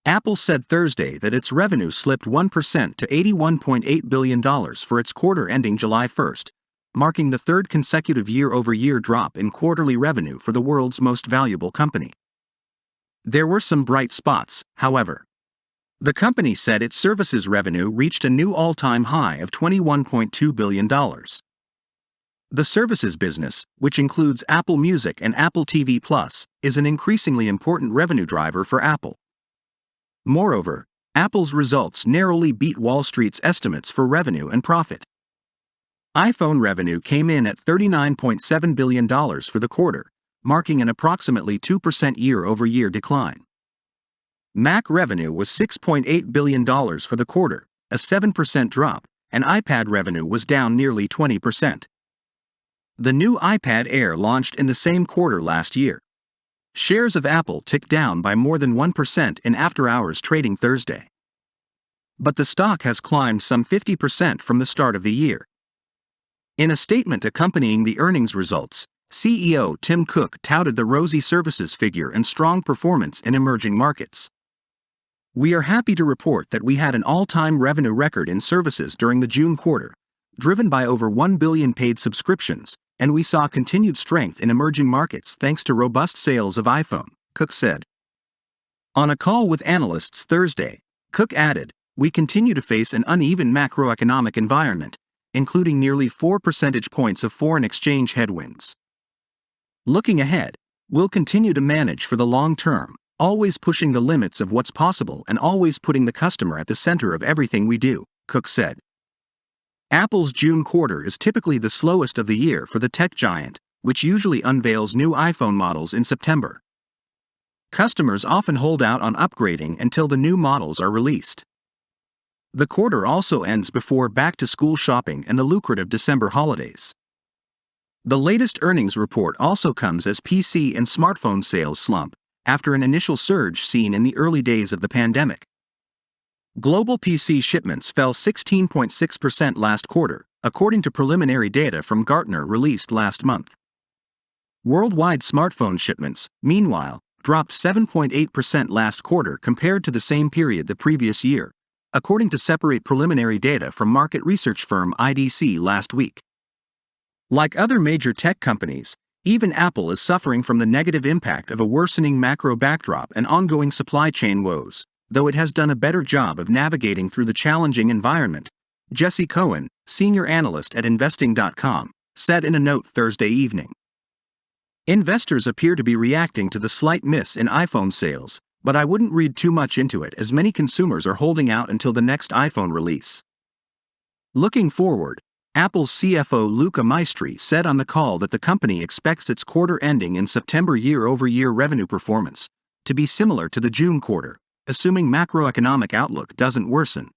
Apple said Thursday that its revenue slipped 1% to $81.8 billion for its quarter ending July 1st, marking the third consecutive year-over-year drop in quarterly revenue for the world's most valuable company. There were some bright spots, however. The company said its services revenue reached a new all-time high of $21.2 billion. The services business, which includes Apple Music and Apple TV Plus, is an increasingly important revenue driver for Apple. Moreover, Apple's results narrowly beat Wall Street's estimates for revenue and profit. iPhone revenue came in at $39.7 billion for the quarter, marking an approximately 2% year-over-year decline. Mac revenue was $6.8 billion for the quarter, a 7% drop, and iPad revenue was down nearly 20%. The new iPad Air launched in the same quarter last year. Shares of Apple ticked down by more than 1% in after-hours trading Thursday. But the stock has climbed some 50% from the start of the year. In a statement accompanying the earnings results, CEO Tim Cook touted the rosy services figure and strong performance in emerging markets. "We are happy to report that we had an all-time revenue record in services during the June quarter, driven by over 1 billion paid subscriptions, and we saw continued strength in emerging markets thanks to robust sales of iPhone," Cook said. On a call with analysts Thursday, Cook added, "We continue to face an uneven macroeconomic environment, including nearly 4 percentage points of foreign exchange headwinds. Looking ahead, we'll continue to manage for the long term, always pushing the limits of what's possible and always putting the customer at the center of everything we do," Cook said. Apple's June quarter is typically the slowest of the year for the tech giant, which usually unveils new iPhone models in September. Customers often hold out on upgrading until the new models are released. The quarter also ends before back-to-school shopping and the lucrative December holidays. The latest earnings report also comes as PC and smartphone sales slump, after an initial surge seen in the early days of the pandemic. Global PC shipments fell 16.6% last quarter, according to preliminary data from Gartner released last month. Worldwide smartphone shipments, meanwhile, dropped 7.8% last quarter compared to the same period the previous year, according to separate preliminary data from market research firm IDC last week. Like other major tech companies, even Apple is suffering from the negative impact of a worsening macro backdrop and ongoing supply chain woes, though it has done a better job of navigating through the challenging environment, Jesse Cohen, senior analyst at Investing.com, said in a note Thursday evening. Investors appear to be reacting to the slight miss in iPhone sales, but I wouldn't read too much into it as many consumers are holding out until the next iPhone release. Looking forward, Apple's CFO Luca Maestri said on the call that the company expects its quarter ending in September year-over-year revenue performance to be similar to the June quarter, assuming macroeconomic outlook doesn't worsen.